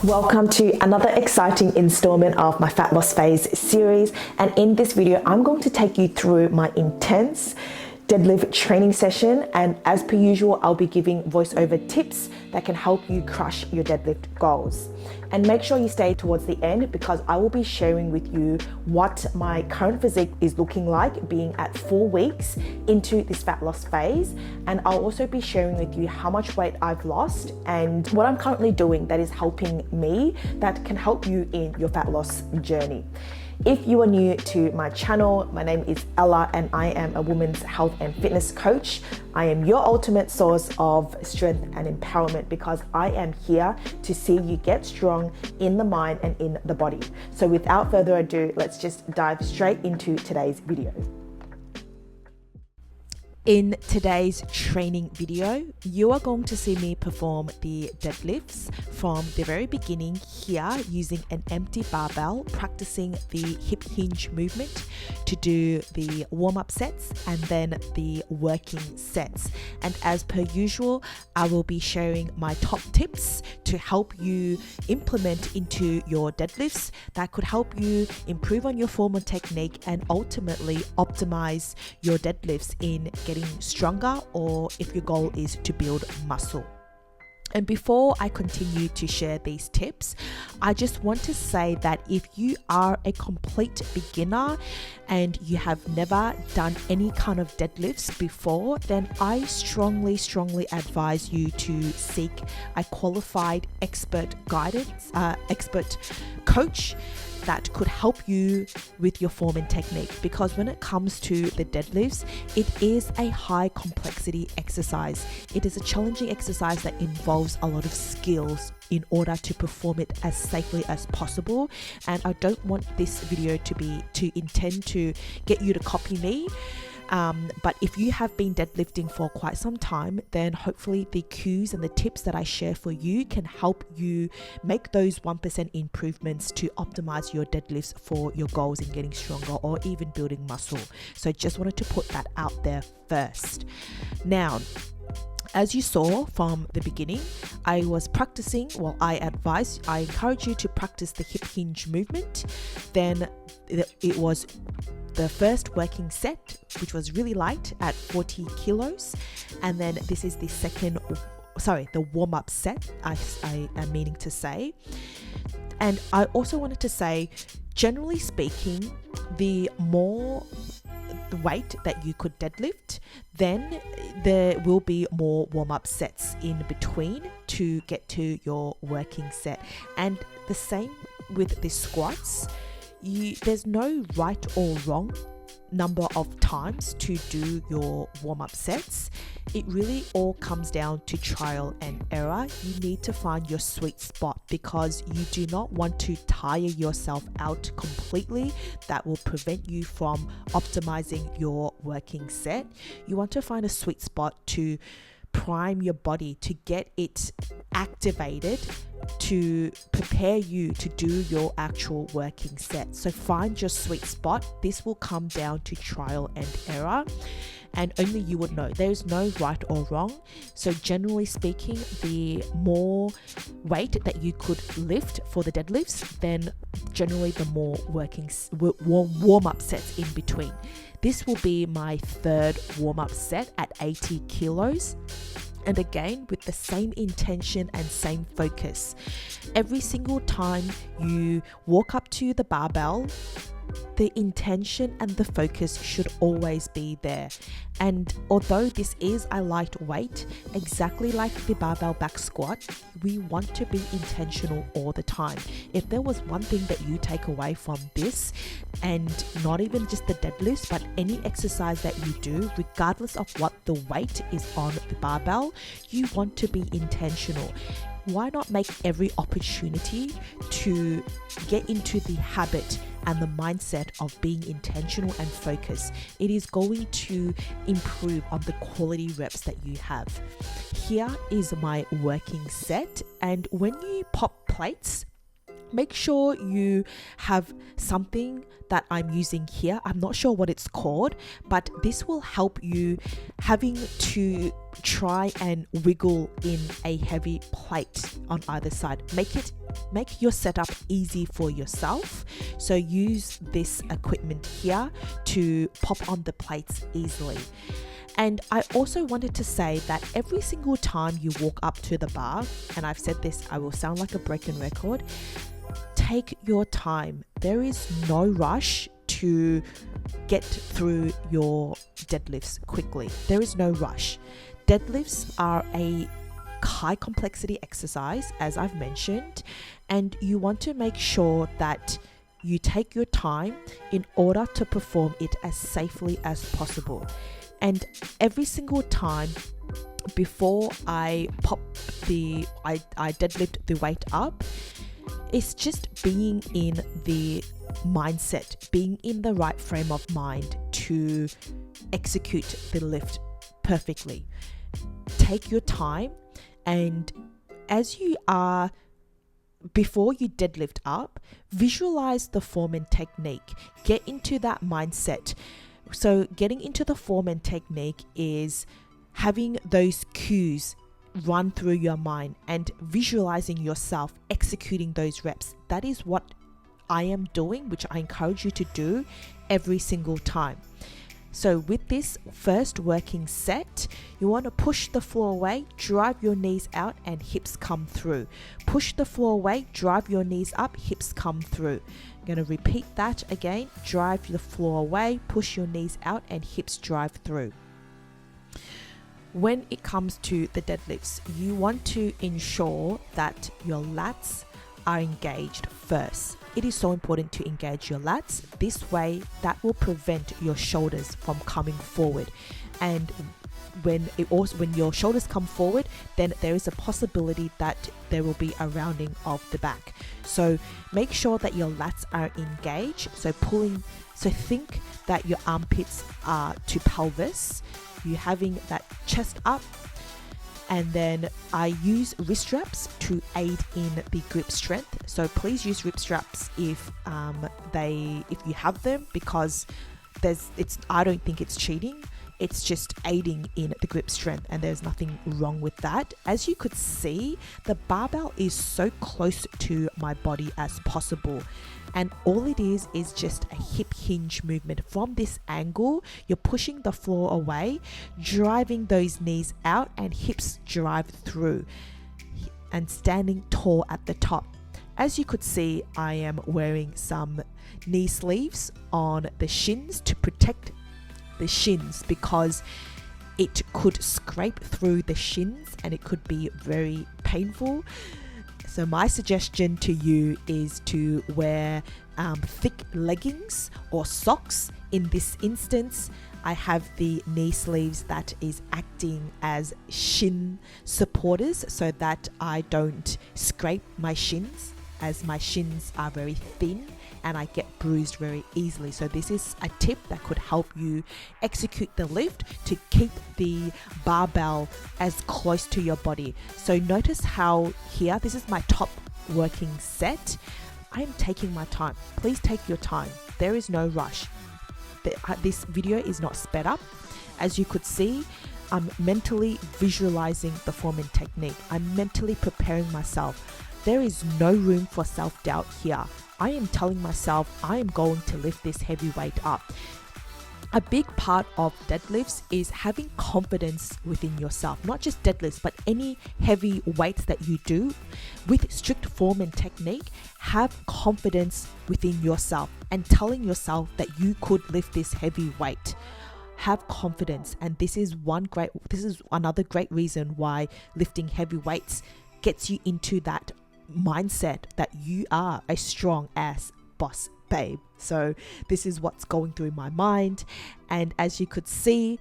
Welcome to another exciting installment of my Fat Loss Phase series, and in this video I'm going to take you through my intense deadlift training session, and as per usual I'll be giving voiceover tips that can help you crush your deadlift goals. And make sure you stay towards the end because I will be sharing with you what my current physique is looking like being at 4 weeks into this fat loss phase, and I'll also be sharing with you how much weight I've lost and what I'm currently doing that is helping me, that can help you in your fat loss journey. If you are new to my channel, my name is Ella and I am a women's health and fitness coach. I am your ultimate source of strength and empowerment because I am here to see you get strong in the mind and in the body. So without further ado, let's just dive straight into today's video. In today's training video, you are going to see me perform the deadlifts from the very beginning here using an empty barbell, practicing the hip hinge movement to do the warm-up sets and then the working sets. And as per usual, I will be sharing my top tips to help you implement into your deadlifts that could help you improve on your form and technique and ultimately optimize your deadlifts in getting stronger, or if your goal is to build muscle. And before I continue to share these tips, I just want to say that if you are a complete beginner and you have never done any kind of deadlifts before, then I strongly advise you to seek a qualified expert coach that could help you with your form and technique, because when it comes to the deadlifts, it is a high complexity exercise. It is a challenging exercise that involves a lot of skills in order to perform it as safely as possible. And I don't want this video to intend to get you to copy me. But if you have been deadlifting for quite some time, then hopefully the cues and the tips that I share for you can help you make those 1% improvements to optimize your deadlifts for your goals in getting stronger or even building muscle. So just wanted to put that out there first. Now, as you saw from the beginning, I was practicing, I encourage you to practice the hip hinge movement. Then it was the first working set, which was really light at 40 kilos. And then this is the warm-up set, I am meaning to say. And I also wanted to say, generally speaking, the more weight that you could deadlift, then there will be more warm-up sets in between to get to your working set. And the same with the squats. There's no right or wrong number of times to do your warm-up sets. It really all comes down to trial and error. You need to find your sweet spot because you do not want to tire yourself out completely. That will prevent you from optimizing your working set. You want to find a sweet spot to prime your body, to get it activated, to prepare you to do your actual working set. So find your sweet spot. This will come down to trial and error, and only you would know. There's no right or wrong. So generally speaking, the more weight that you could lift for the deadlifts, then generally the more warm-up sets in between. This will be my third warm-up set at 80 kilos. And again, with the same intention and same focus. Every single time you walk up to the barbell, the intention and the focus should always be there. And although this is a light weight, exactly like the barbell back squat, we want to be intentional all the time. If there was one thing that you take away from this, and not even just the deadlifts, but any exercise that you do, regardless of what the weight is on the barbell, you want to be intentional. Why not make every opportunity to get into the habit and the mindset of being intentional and focused? It is going to improve on the quality reps that you have. Here is my working set, and when you pop plates, Make sure you have something that I'm using here. I'm not sure what it's called, but this will help you having to try and wiggle in a heavy plate on either side. Make your setup easy for yourself. So use this equipment here to pop on the plates easily. And I also wanted to say that every single time you walk up to the bar, and I've said this, I will sound like a broken record, take your time. There is no rush to get through your deadlifts quickly. There is no rush. Deadlifts are a high complexity exercise, as I've mentioned, and you want to make sure that you take your time in order to perform it as safely as possible. And every single time before I deadlift the weight up, it's just being in the mindset, being in the right frame of mind to execute the lift perfectly. Take your time, and before you deadlift up, visualize the form and technique. Get into that mindset. So getting into the form and technique is having those cues run through your mind and visualizing yourself executing those reps. That is what I am doing, which I encourage you to do every single time. So with this first working set, you want to push the floor away, drive your knees out and hips come through. Push the floor away, drive your knees up, hips come through. I'm going to repeat that again. Drive the floor away, push your knees out and hips drive through. When it comes to the deadlifts, you want to ensure that your lats are engaged first. It is so important to engage your lats. This way, that will prevent your shoulders from coming forward. And when your shoulders come forward, then there is a possibility that there will be a rounding of the back. So make sure that your lats are engaged. So think that your armpits are to pelvis. You're having that chest up, and then I use wrist straps to aid in the grip strength. So please use wrist straps if you have them, because I don't think it's cheating. It's just aiding in the grip strength, and there's nothing wrong with that. As you could see, the barbell is so close to my body as possible. And all it is just a hip hinge movement. From this angle, you're pushing the floor away, driving those knees out and hips drive through, and standing tall at the top. As you could see, I am wearing some knee sleeves on the shins to protect the shins, because it could scrape through the shins and it could be very painful. So my suggestion to you is to wear thick leggings or socks. In this instance, I have the knee sleeves that is acting as shin supporters so that I don't scrape my shins, as my shins are very thin and I get bruised very easily. So this is a tip that could help you execute the lift to keep the barbell as close to your body. So notice how here, this is my top working set. I'm taking my time. Please take your time. There is no rush. This video is not sped up. As you could see, I'm mentally visualizing the form and technique. I'm mentally preparing myself. There is no room for self-doubt here. I am telling myself I am going to lift this heavy weight up. A big part of deadlifts is having confidence within yourself. Not just deadlifts, but any heavy weights that you do with strict form and technique. Have confidence within yourself and telling yourself that you could lift this heavy weight. Have confidence, and this is another great reason why lifting heavy weights gets you into that mindset that you are a strong ass boss babe. So this is what's going through my mind, and as you could see,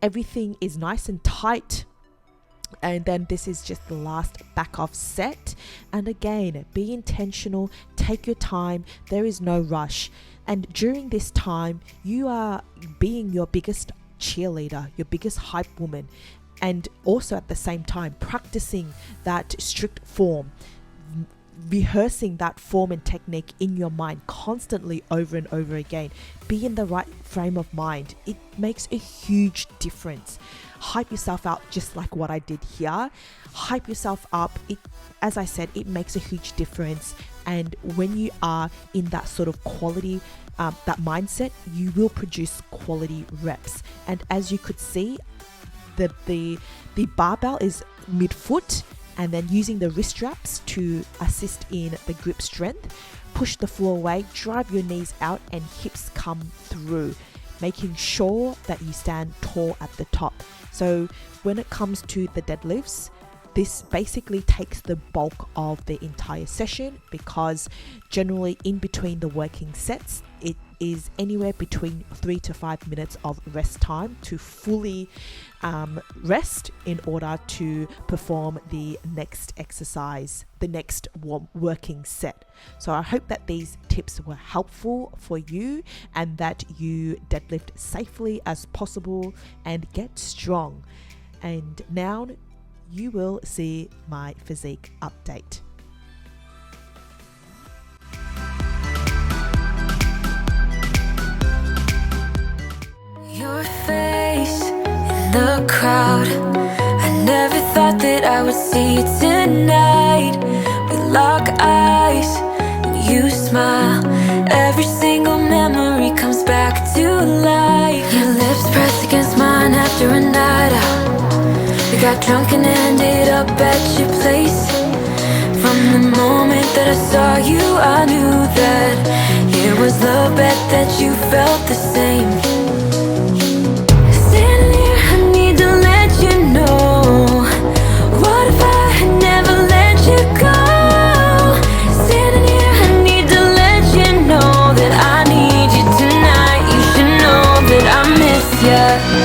everything is nice and tight. And then this is just the last back off set. And again, be intentional, take your time. There is no rush, and during this time you are being your biggest cheerleader, your biggest hype woman, and also at the same time practicing that strict form. rehearsing that form and technique in your mind constantly over and over again. Be in the right frame of mind. It makes a huge difference. Hype yourself up, just like what I did here. Hype yourself up. As I said, it makes a huge difference. And when you are in that sort of quality, that mindset, you will produce quality reps. And as you could see, the barbell is midfoot, and then using the wrist straps to assist in the grip strength. Push the floor away, drive your knees out, and hips come through, making sure that you stand tall at the top. So when it comes to the deadlifts, this basically takes the bulk of the entire session, because generally in between the working sets, it is anywhere between 3 to 5 minutes of rest time to fully rest in order to perform the next exercise, the next working set. So I hope that these tips were helpful for you and that you deadlift safely as possible and get strong. And now you will see my physique update. Your face in the crowd, I never thought that I would see you tonight. We lock eyes and you smile, every single memory comes back to life. Your lips pressed against mine after a night out. We got drunk and ended up at your place. From the moment that I saw you, I knew that it was the bet that you felt the same. Standing here, I need to let you know, what if I had never let you go? Standing here, I need to let you know that I need you tonight. You should know that I miss you.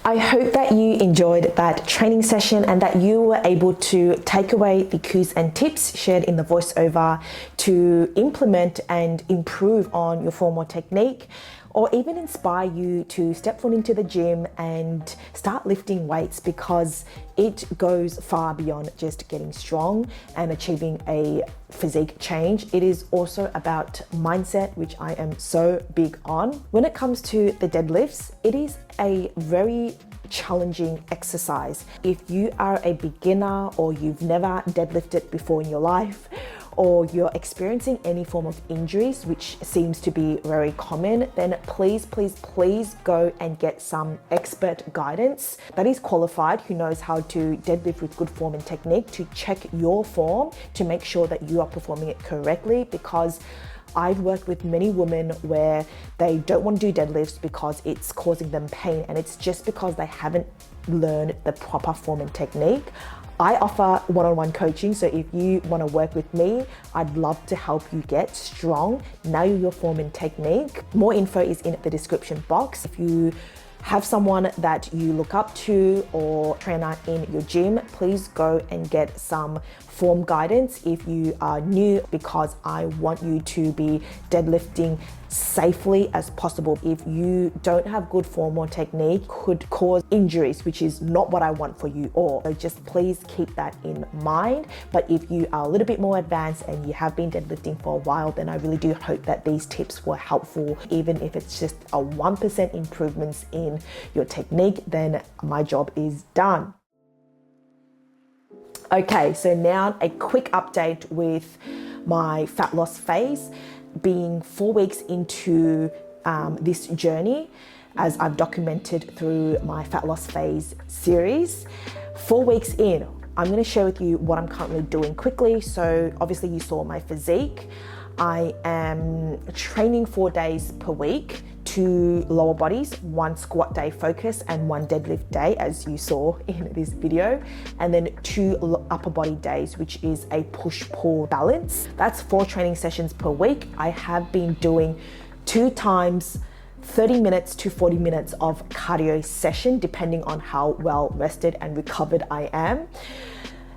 I hope that you enjoyed that training session and that you were able to take away the cues and tips shared in the voiceover to implement and improve on your form or technique, or even inspire you to step foot into the gym and start lifting weights, because it goes far beyond just getting strong and achieving a physique change. It is also about mindset, which I am so big on. When it comes to the deadlifts, it is a very challenging exercise. If you are a beginner or you've never deadlifted before in your life, or you're experiencing any form of injuries, which seems to be very common, then please go and get some expert guidance that is qualified, who knows how to deadlift with good form and technique, to check your form to make sure that you are performing it correctly. Because I've worked with many women where they don't want to do deadlifts because it's causing them pain, and it's just because they haven't learned the proper form and technique. I offer one-on-one coaching, so if you want to work with me, I'd love to help you get strong, nail your form and technique. More info is in the description box. If you have someone that you look up to or trainer in your gym, please go and get some form guidance if you are new, because I want you to be deadlifting safely as possible. If you don't have good form or technique, could cause injuries, which is not what I want for you all. So just please keep that in mind. But if you are a little bit more advanced and you have been deadlifting for a while, then I really do hope that these tips were helpful. Even if it's just a 1% improvements in your technique, then my job is done. Okay, so now a quick update with my fat loss phase. Being 4 weeks into this journey, as I've documented through my fat loss phase series. 4 weeks in, I'm going to share with you what I'm currently doing quickly. So obviously you saw my physique. I am training 4 days per week, 2 lower bodies, 1 squat day focus and 1 deadlift day, as you saw in this video, and then 2 upper body days, which is a push-pull balance. That's 4 training sessions per week. I have been doing 2 times 30 minutes to 40 minutes of cardio session, depending on how well rested and recovered I am.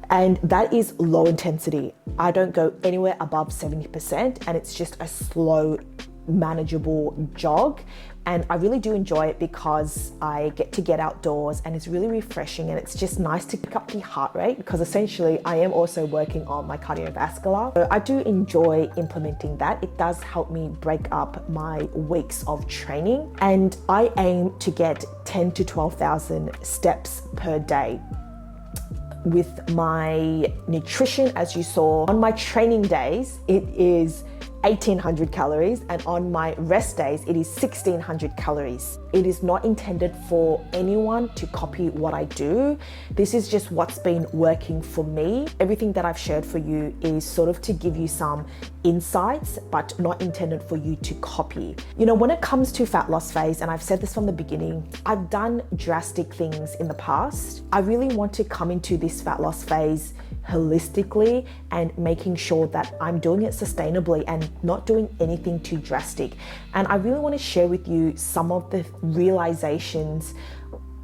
And that is low intensity. I don't go anywhere above 70%, and it's just a slow, manageable jog. And I really do enjoy it because I get outdoors and it's really refreshing, and it's just nice to pick up the heart rate, because essentially I am also working on my cardiovascular. So I do enjoy implementing that. It does help me break up my weeks of training, and I aim to get 10 to 12,000 steps per day. With my nutrition, as you saw, on my training days, it is 1,800 calories, and on my rest days, it is 1,600 calories. It is not intended for anyone to copy what I do. This is just what's been working for me. Everything that I've shared for you is sort of to give you some insights, but not intended for you to copy. You know, when it comes to fat loss phase, and I've said this from the beginning, I've done drastic things in the past. I really want to come into this fat loss phase holistically and making sure that I'm doing it sustainably and not doing anything too drastic. And I really want to share with you some of the realizations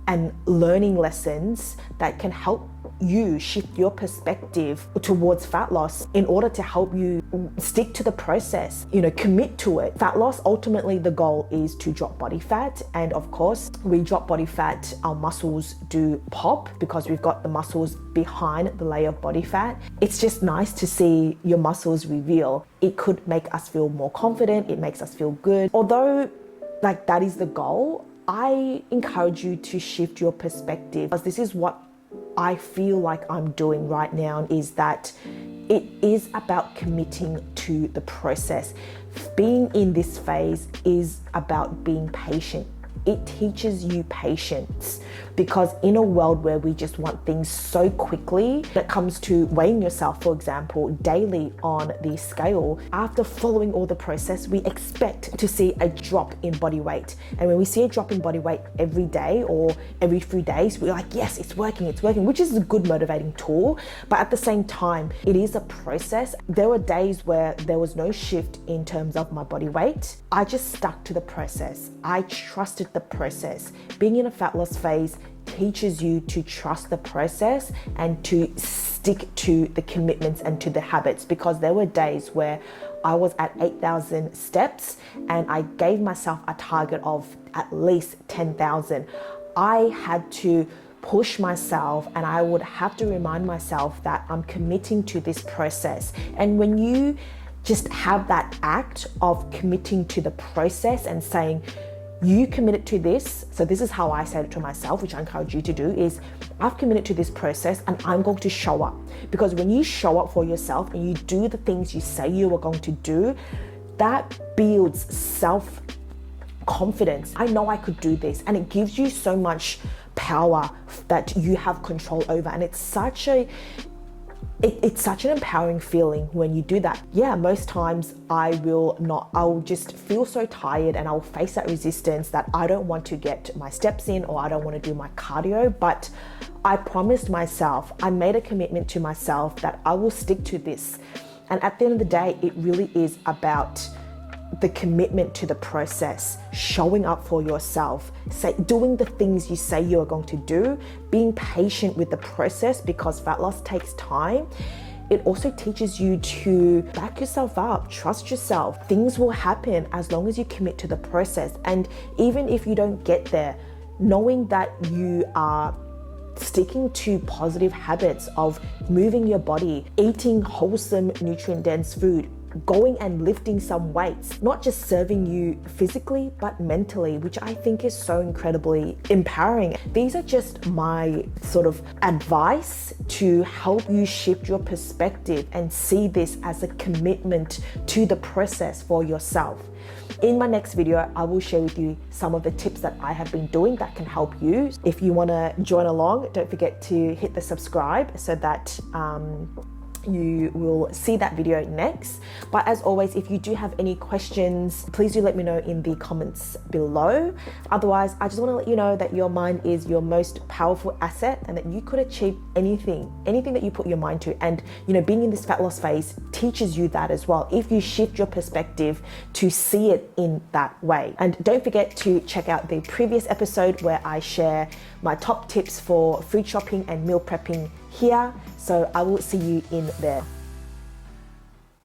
and learning lessons that can help you shift your perspective towards fat loss in order to help you stick to the process, you know, commit to it. Fat loss, ultimately the goal is to drop body fat. And of course, we drop body fat, our muscles do pop because we've got the muscles behind the layer of body fat. It's just nice to see your muscles reveal. It could make us feel more confident. It makes us feel good. Although like that is the goal, I encourage you to shift your perspective, because this is what I feel like I'm doing right now, is that it is about committing to the process. Being in this phase is about being patient. It teaches you patience, because in a world where we just want things so quickly, when it comes to weighing yourself, for example, daily on the scale, after following all the process, we expect to see a drop in body weight. And when we see a drop in body weight every day or every few days, we're like, yes, it's working, which is a good motivating tool. But at the same time, it is a process. There were days where there was no shift in terms of my body weight. I just stuck to the process. I trusted the process. Being in a fat loss phase teaches you to trust the process and to stick to the commitments and to the habits, because there were days where I was at 8,000 steps and I gave myself a target of at least 10,000. I had to push myself, and I would have to remind myself that I'm committing to this process. And when you just have that act of committing to the process and saying, you committed to this. So this is how I said it to myself, which I encourage you to do, is I've committed to this process and I'm going to show up. Because when you show up for yourself and you do the things you say you are going to do, that builds self-confidence. I know I could do this, and it gives you so much power that you have control over. And it's such an empowering feeling when you do that. Yeah, most times I'll just feel so tired and I'll face that resistance that I don't want to get my steps in, or I don't want to do my cardio. But I promised myself, I made a commitment to myself that I will stick to this. And at the end of the day, it really is about the commitment to the process, showing up for yourself, doing the things you say you're going to do, being patient with the process because fat loss takes time. It also teaches you to back yourself up, trust yourself. Things will happen as long as you commit to the process. And even if you don't get there, knowing that you are sticking to positive habits of moving your body, eating wholesome, nutrient-dense food, going and lifting some weights, not just serving you physically, but mentally, which I think is so incredibly empowering. These are just my sort of advice to help you shift your perspective and see this as a commitment to the process for yourself. In my next video, I will share with you some of the tips that I have been doing that can help you. If you want to join along, don't forget to hit the subscribe so that you will see that video next. But as always, if you do have any questions, please do let me know in the comments below. Otherwise, I just want to let you know that your mind is your most powerful asset and that you could achieve anything that you put your mind to. And being in this fat loss phase teaches you that as well, if you shift your perspective to see it in that way. And don't forget to check out the previous episode where I share my top tips for food shopping and meal prepping here. So I will see you in there.